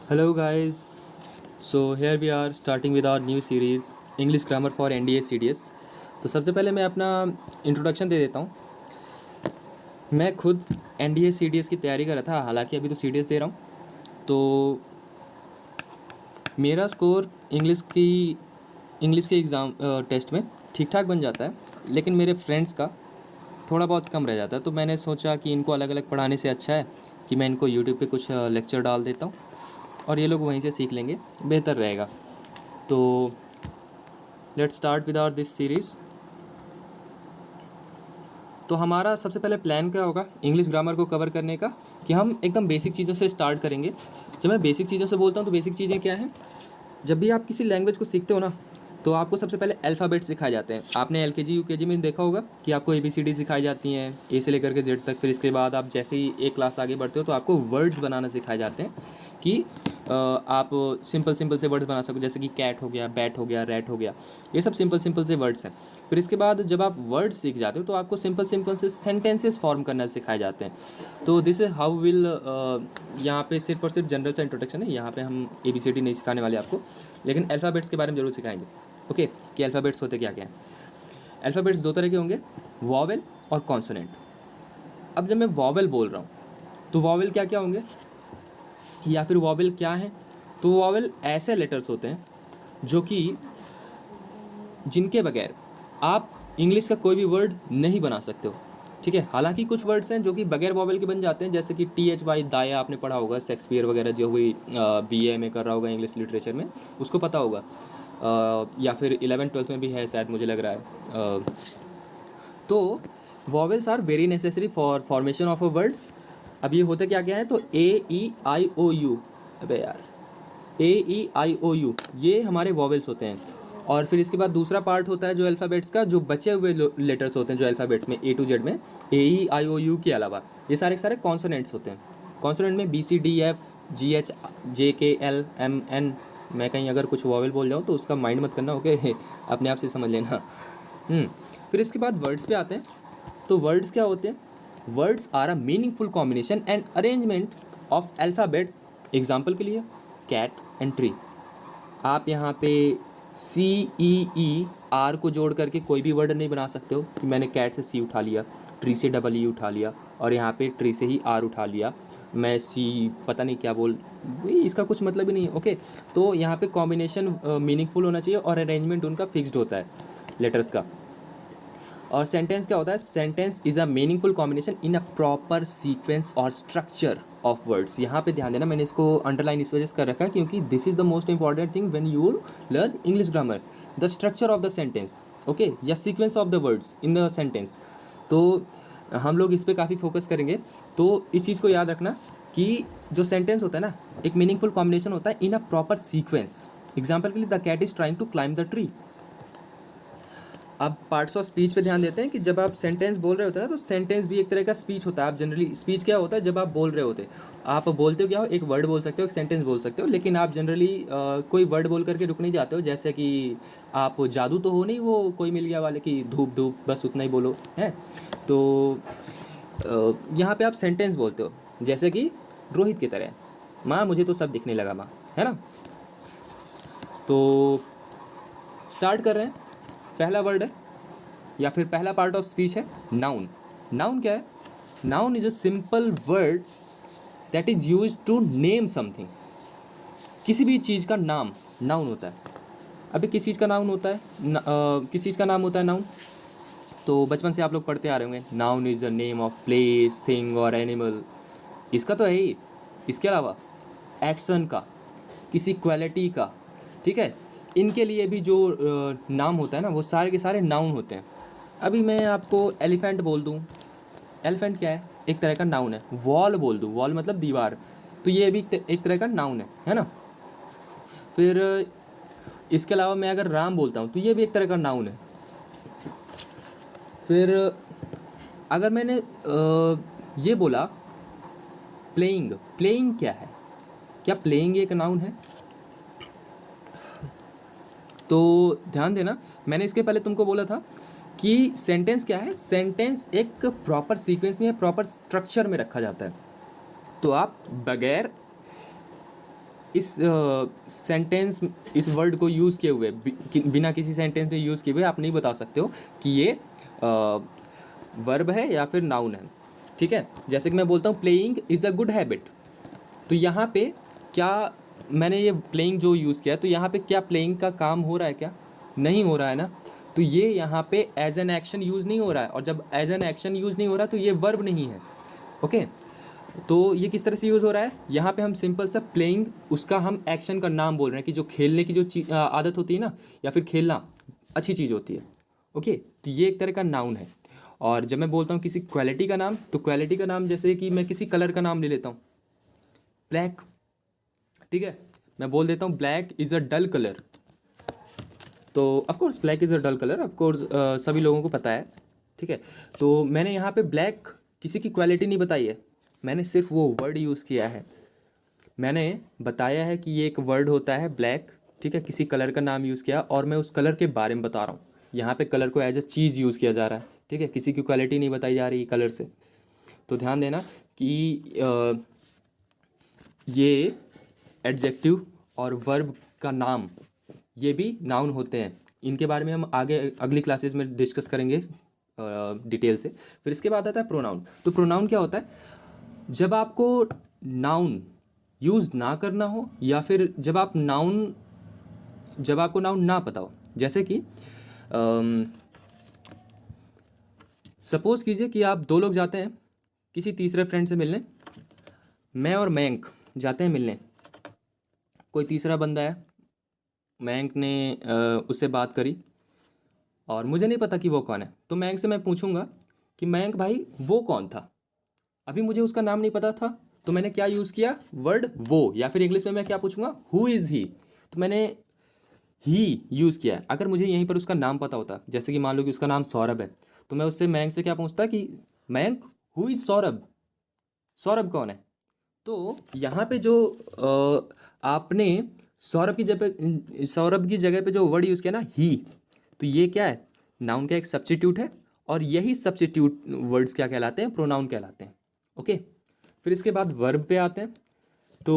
Hello guys. So here we are starting with our new series English Grammar for NDA CDS। तो सबसे पहले मैं अपना introduction दे देता हूँ। मैं खुद NDA CDS की तैयारी कर रहा था, हालांकि अभी तो CDS दे रहा हूँ। तो मेरा स्कोर इंग्लिश के एग्ज़ाम टेस्ट में ठीक ठाक बन जाता है, लेकिन मेरे फ्रेंड्स का थोड़ा बहुत कम रह जाता है। तो मैंने सोचा कि इनको अलग अलग पढ़ाने से अच्छा है कि मैं इनको यूट्यूब पे कुछ लेक्चर डाल देता हूँ और ये लोग वहीं से सीख लेंगे, बेहतर रहेगा। तो let's start with our this series. तो हमारा सबसे पहले प्लान क्या होगा इंग्लिश ग्रामर को कवर करने का, कि हम एकदम बेसिक चीज़ों से स्टार्ट करेंगे। जब मैं बेसिक चीज़ों से बोलता हूँ तो बेसिक चीज़ें क्या हैं? जब भी आप किसी लैंग्वेज को सीखते हो ना, तो आपको सबसे पहले अल्फ़ाबेट सिखाए जाते हैं। आपने एलकेजी यूकेजी में देखा होगा कि आपको ABCD सिखाई जाती हैं, ए से लेकर के जेड तक। फिर इसके बाद आप जैसे ही एक क्लास आगे बढ़ते हो तो आपको वर्ड्स बनाना सिखाए जाते हैं कि आप सिंपल से वर्ड्स बना सको, जैसे कि कैट हो गया, बैट हो गया, रैट हो गया। ये सब सिंपल से वर्ड्स हैं। फिर इसके बाद जब आप वर्ड्स सीख जाते हो तो आपको सिंपल से सेंटेंसेस फॉर्म करना सिखाए जाते हैं। तो दिस इज हाउ विल, यहाँ पे सिर्फ और सिर्फ जनरल सा इंट्रोडक्शन है। यहाँ पे हम ABCD नहीं सिखाने वाले आपको, लेकिन अल्फ़ाबेट्स के बारे में ज़रूर सिखाएंगे। ओके, कि अल्फ़ाबेट्स होते क्या क्या हैं। अल्फ़ाबेट्स दो तरह के होंगे, वॉवेल और कॉन्सोनेंट। अब जब मैं वॉवेल बोल रहा हूँ तो वॉवेल क्या क्या होंगे, या फिर वॉवेल क्या है? तो वॉवेल ऐसे लेटर्स होते हैं जो कि जिनके बगैर आप इंग्लिश का कोई भी वर्ड नहीं बना सकते हो। ठीक है, हालांकि कुछ वर्ड्स हैं जो कि बगैर वॉवेल के बन जाते हैं, जैसे कि THY, दाया आपने पढ़ा होगा, शेक्सपियर वगैरह जो हुई BA में कर रहा होगा इंग्लिश लिटरेचर में, उसको पता होगा। या फिर 11th-12th में भी है शायद, मुझे लग रहा है। तो vowels are very necessary for formation of a word. अब ये होते क्या क्या है, तो AEIOU, अबे यार, AEIOU ये हमारे वॉवेल्स होते हैं। और फिर इसके बाद दूसरा पार्ट होता है जो अल्फ़ाबेट्स का, जो बचे हुए लेटर्स होते हैं जो अल्फ़ाबेट्स में A to Z में, AEIOU के अलावा ये सारे सारे कॉन्सोनेंट्स होते हैं। कॉन्सोनेंट में BCDFGHJKL MN। मैं कहीं अगर कुछ वॉवेल बोल जाऊँ तो उसका माइंड मत करना, ओके, अपने आप से समझ लेना। फिर इसके बाद वर्ड्स पे आते हैं। तो वर्ड्स क्या होते हैं? Words are a meaningful combination and arrangement of alphabets. Example के लिए कैट एंड ट्री। आप यहाँ पे CEER को जोड़ करके कोई भी वर्ड नहीं बना सकते हो कि मैंने कैट से C उठा लिया, ट्री से EE उठा लिया, और यहाँ पे ट्री से ही R उठा लिया, मैं पता नहीं क्या बोल, इसका कुछ मतलब ही नहीं है। ओके, तो यहाँ पे कॉम्बिनेशन मीनिंगफुल होना चाहिए और अरेंजमेंट उनका फिक्स्ड होता है लेटर्स का। और सेंटेंस क्या होता है? Sentence is a meaningful combination in a proper sequence और स्ट्रक्चर ऑफ वर्ड्स। यहाँ पे ध्यान देना, मैंने इसको अंडरलाइन इस वजह से कर रखा है क्योंकि this is the most important thing when you learn English grammar, the structure of the sentence, okay, या sequence of the words in the sentence. तो हम लोग इस पर काफ़ी फोकस करेंगे। तो इस चीज़ को याद रखना कि जो सेंटेंस होता है ना, एक मीनिंगफुल कॉम्बिनेशन होता है in a proper sequence. Example के लिए, the cat is trying to climb the tree. अब पार्ट्स ऑफ स्पीच पे ध्यान देते हैं कि जब आप सेंटेंस बोल रहे होते हैं ना, तो सेंटेंस भी एक तरह का स्पीच होता है। आप जनरली, स्पीच क्या होता है? जब आप बोल रहे होते हैं, आप बोलते हो क्या हो, एक वर्ड बोल सकते हो, एक सेंटेंस बोल सकते हो, लेकिन आप जनरली कोई वर्ड बोल करके रुक नहीं जाते हो। जैसे कि आप जादू तो हो नहीं वो कोई मिल गया वाले की धूप धूप, बस उतना ही बोलो है। तो यहाँ पे आप सेंटेंस बोलते हो, जैसे कि रोहित की तरह, माँ मुझे तो सब दिखने लगा माँ, है ना। तो स्टार्ट कर रहे हैं। पहला वर्ड है या फिर पहला पार्ट ऑफ स्पीच है नाउन। नाउन क्या है? Noun is a simple word that is use to name something. किसी भी चीज़ का नाम नाउन होता है। अभी किस चीज़ का नाउन होता है? किस चीज़ का नाम होता है नाउन? तो बचपन से आप लोग पढ़ते आ रहे होंगे, noun is the name of place, thing और एनिमल। इसका तो है ही। इसके अलावा एक्शन का, किसी क्वालिटी का, ठीक है, इनके लिए भी जो नाम होता है ना, वो सारे के सारे नाउन होते हैं। अभी मैं आपको एलिफेंट बोल दूँ, एलिफेंट क्या है? एक तरह का नाउन है। वॉल बोल दूँ, वॉल मतलब दीवार, तो ये भी एक तरह का नाउन है ना। फिर इसके अलावा मैं अगर राम बोलता हूँ तो ये भी एक तरह का नाउन है। फिर अगर मैंने ये बोला प्लेइंग, प्लेइंग क्या है? क्या प्लेइंग एक नाउन है? तो ध्यान देना, मैंने इसके पहले तुमको बोला था कि सेंटेंस क्या है? सेंटेंस एक प्रॉपर सीक्वेंस में, प्रॉपर स्ट्रक्चर में रखा जाता है। तो आप बगैर इस सेंटेंस इस वर्ड को यूज़ किए हुए बिना किसी सेंटेंस में यूज़ किए हुए आप नहीं बता सकते हो कि ये वर्ब है या फिर नाउन है, ठीक है। जैसे कि मैं बोलता हूँ playing is a good habit, तो यहाँ पे क्या मैंने ये प्लेइंग जो यूज़ किया, तो यहाँ पे क्या प्लेइंग का काम हो रहा है, क्या नहीं हो रहा है ना, तो ये यहाँ पे एज एन एक्शन यूज़ नहीं हो रहा है, और जब एज एन एक्शन यूज़ नहीं हो रहा तो ये वर्ब नहीं है, ओके। तो ये किस तरह से यूज़ हो रहा है, यहाँ पे हम सिंपल सा प्लेइंग उसका हम एक्शन का नाम बोल रहे हैं कि जो खेलने की जो आदत होती है ना, या फिर खेलना अच्छी चीज़ होती है, ओके। तो ये एक तरह का नाउन है। और जब मैं बोलता हूँ किसी क्वालिटी का नाम, तो क्वालिटी का नाम जैसे कि मैं किसी कलर का नाम ले लेता हूँ, ब्लैक, ठीक है। मैं बोल देता हूँ black is a dull colour, तो of course black is a dull colour, of course सभी लोगों को पता है, ठीक है। तो मैंने यहाँ पे ब्लैक किसी की क्वालिटी नहीं बताई है, मैंने सिर्फ वो वर्ड यूज़ किया है। मैंने बताया है कि ये एक वर्ड होता है ब्लैक, ठीक है, किसी कलर का नाम यूज़ किया, और मैं उस कलर के बारे में बता रहा हूँ। यहाँ पे कलर को एज अ चीज़ यूज़ किया जा रहा है, ठीक है, किसी की क्वालिटी नहीं बताई जा रही कलर से। तो ध्यान देना कि ये एडजेक्टिव और वर्ब का नाम ये भी नाउन होते हैं। इनके बारे में हम आगे अगली क्लासेस में डिस्कस करेंगे डिटेल से। फिर इसके बाद आता है प्रोनाउन। तो प्रोनाउन क्या होता है, जब आपको नाउन यूज़ ना करना हो, या फिर जब आपको नाउन ना पता हो। जैसे कि सपोज़ कीजिए कि आप दो लोग जाते हैं किसी तीसरे फ्रेंड से मिलने, मैं और मयंक जाते हैं मिलने, कोई तीसरा बंदा है, मयंक ने उससे बात करी और मुझे नहीं पता कि वो कौन है, तो मयंक से मैं पूछूंगा कि मयंक भाई वो कौन था। अभी मुझे उसका नाम नहीं पता था, तो मैंने क्या यूज़ किया, वर्ड वो, या फिर इंग्लिश में मैं क्या पूछूंगा, हु इज़ ही, तो मैंने ही यूज़ किया है। अगर मुझे यहीं पर उसका नाम पता होता, जैसे कि मान लो कि उसका नाम सौरभ है, तो मैं उससे मयंक से क्या पूछता कि मयंक हु इज़ सौरभ, सौरभ कौन है। तो यहाँ पे जो आपने सौरभ की जगह पे जो वर्ड यूज़ किया ना, ही, तो ये क्या है, नाउन का एक सब्स्टिट्यूट है, और यही सब्स्टिट्यूट वर्ड्स क्या कहलाते हैं, प्रोनाउन कहलाते हैं, ओके। फिर इसके बाद वर्ब पे आते हैं। तो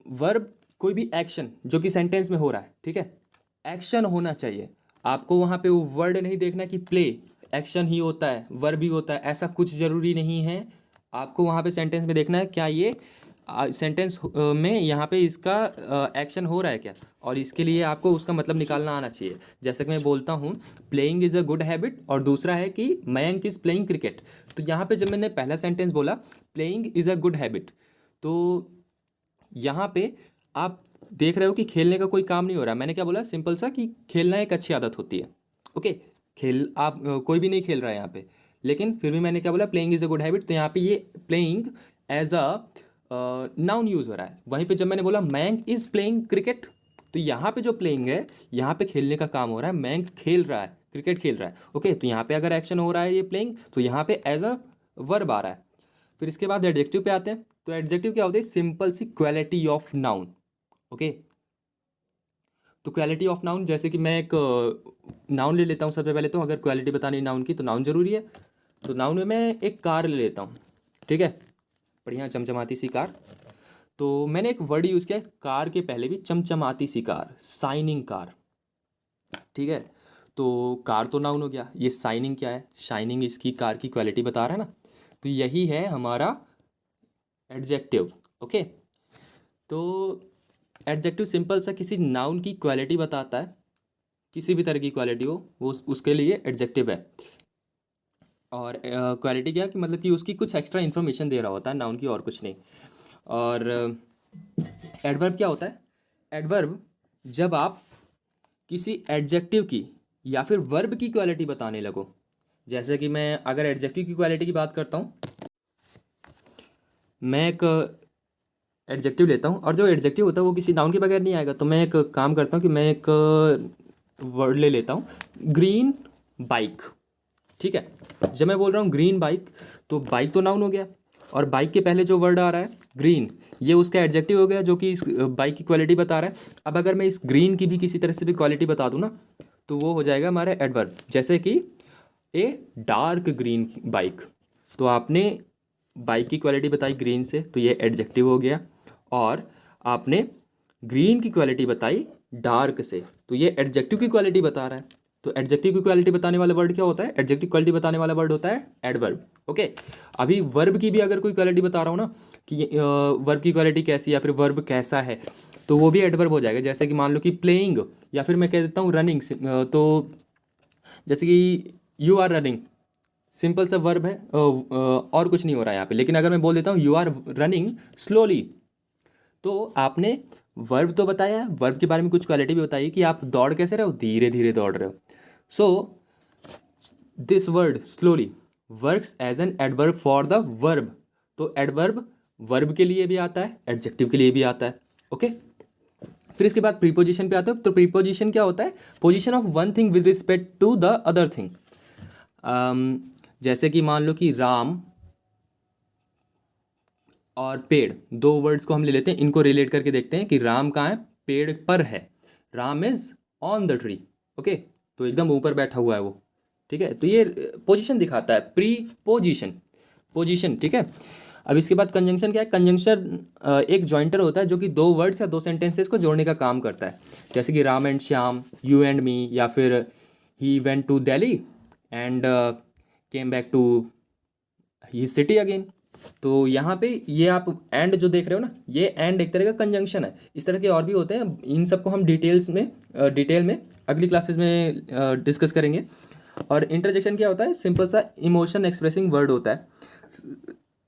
वर्ब कोई भी एक्शन जो कि सेंटेंस में हो रहा है, ठीक है, एक्शन होना चाहिए। आपको वहाँ पे वो वर्ड नहीं देखना कि प्ले एक्शन ही होता है, वर्ब ही होता है, ऐसा कुछ ज़रूरी नहीं है। आपको वहाँ पे सेंटेंस में देखना है क्या ये सेंटेंस में यहाँ पे इसका एक्शन हो रहा है क्या, और इसके लिए आपको उसका मतलब निकालना आना चाहिए। जैसे कि मैं बोलता हूँ playing is a good habit, और दूसरा है कि मयंक इज़ प्लेइंग क्रिकेट। तो यहाँ पे जब मैंने पहला सेंटेंस बोला playing is a good habit, तो यहाँ पे आप देख रहे हो कि खेलने का कोई काम नहीं हो रहा। मैंने क्या बोला, सिंपल सा कि खेलना एक अच्छी आदत होती है, ओके। खेल आप कोई भी नहीं खेल रहा है यहाँ पे, लेकिन फिर भी मैंने क्या बोला, playing is a good habit, तो यहाँ पे ये playing as a noun use हो रहा है। वहीं पे जब मैंने बोला मयंक इज़ प्लेइंग क्रिकेट, तो यहाँ पे जो प्लेइंग है, यहाँ पे खेलने का काम हो रहा है, मयंक खेल रहा है, क्रिकेट खेल रहा है, ओके। तो यहाँ पे अगर एक्शन हो रहा है ये प्लेइंग, तो यहाँ पे एज अ वर्ब आ रहा है। फिर इसके बाद एडजेक्टिव पे आते हैं। तो एडजेक्टिव क्या होती है, सिंपल सी क्वालिटी ऑफ नाउन, ओके। तो क्वालिटी ऑफ नाउन, जैसे कि मैं एक नाउन ले लेता हूँ सबसे पहले, तो अगर क्वालिटी बतानी नाउन की तो नाउन जरूरी है। तो नाउन में मैं एक कार ले लेता हूँ, ठीक है, बढ़िया चमचमाती सी कार। तो मैंने एक वर्ड यूज़ किया है कार के पहले भी, चमचमाती सी कार, शाइनिंग कार, ठीक है। तो कार तो नाउन हो गया, ये शाइनिंग क्या है, शाइनिंग इसकी कार की क्वालिटी बता रहा है ना, तो यही है हमारा एडजेक्टिव, ओके। तो एडजेक्टिव सिंपल सा किसी नाउन की क्वालिटी बताता है, किसी भी तरह की क्वालिटी हो वो उसके लिए एडजेक्टिव है। और क्वालिटी क्या, कि मतलब कि उसकी कुछ एक्स्ट्रा इन्फॉर्मेशन दे रहा होता है नाउन की, और कुछ नहीं। और एडवर्ब क्या होता है, एडवर्ब जब आप किसी एडजेक्टिव की या फिर वर्ब की क्वालिटी बताने लगो। जैसे कि मैं अगर एडजेक्टिव की क्वालिटी की बात करता हूँ, मैं एक एडजेक्टिव लेता हूँ, और जो एडजेक्टिव होता है वो किसी नाउन के बगैर नहीं आएगा। तो मैं एक काम करता हूँ कि मैं एक वर्ड ले लेता हूँ, ग्रीन बाइक, ठीक है। जब मैं बोल रहा हूँ ग्रीन बाइक, तो बाइक तो नाउन हो गया, और बाइक के पहले जो वर्ड आ रहा है ग्रीन, ये उसका एडजेक्टिव हो गया जो कि इस बाइक की क्वालिटी बता रहा है। अब अगर मैं इस ग्रीन की भी किसी तरह से भी क्वालिटी बता दूँ ना, तो वो हो जाएगा हमारा एडवर्ब। जैसे कि ए डार्क ग्रीन बाइक, तो आपने बाइक की क्वालिटी बताई ग्रीन से, तो ये एडजेक्टिव हो गया। और आपने ग्रीन की क्वालिटी बताई डार्क से, तो ये एडजेक्टिव की क्वालिटी बता रहा है। तो एडजेक्टिव की क्वालिटी बताने वाला वर्ड क्या होता है? एडजेक्टिव क्वालिटी बताने वाला वर्ड होता है एडवर्ब। ओके, अभी वर्ब की भी अगर कोई क्वालिटी बता रहा हूँ ना कि वर्ब की क्वालिटी कैसी है या फिर वर्ब कैसा है, तो वो भी एडवर्ब हो जाएगा। जैसे कि मान लो कि प्लेइंग, या फिर मैं कह देता हूँ रनिंग, तो जैसे कि यू आर रनिंग, सिंपल सा वर्ब है, और कुछ नहीं हो रहा है यहाँ पे। लेकिन अगर मैं बोल देता हूँ यू आर रनिंग स्लोली, तो आपने वर्ब तो बताया, वर्ब के बारे में कुछ क्वालिटी भी बताई कि आप दौड़ कैसे रहे हो, धीरे धीरे दौड़ रहे हो। So this word slowly works as an adverb for the verb. तो एडवर्ब वर्ब के लिए भी आता है, एडजेक्टिव के लिए भी आता है। ओके, फिर इसके बाद प्रीपोजिशन पे आते हो। तो प्रीपोजिशन क्या होता है? Position of one thing with respect to the other thing. जैसे कि मान लो कि राम और पेड़, दो वर्ड्स को हम ले लेते हैं, इनको रिलेट करके देखते हैं कि राम कहाँ है, पेड़ पर है। Ram is on the tree. Okay, तो एकदम ऊपर बैठा हुआ है वो। ठीक है, तो ये पोजीशन दिखाता है, प्री पोजीशन, पोजीशन। ठीक है, अब इसके बाद कंजंक्शन क्या है? कंजंक्शन एक जॉइंटर होता है जो कि दो वर्ड्स या दो सेंटेंसेस को जोड़ने का काम करता है। जैसे कि Ram and Shyam, you and me, या फिर he went to Delhi and came back to he city again. तो यहाँ पे ये आप एंड जो देख रहे हो ना, ये एंड एक तरह का कंजंक्शन है। इस तरह के और भी होते हैं, इन सबको हम डिटेल में अगली क्लासेस में डिस्कस करेंगे। और इंटरजेक्शन क्या होता है? सिंपल सा इमोशन एक्सप्रेसिंग वर्ड होता है।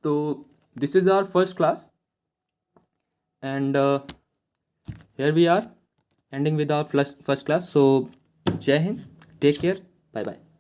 तो this is our first class and here we are ending with our first class. So जय हिंद, टेक केयर, बाय बाय।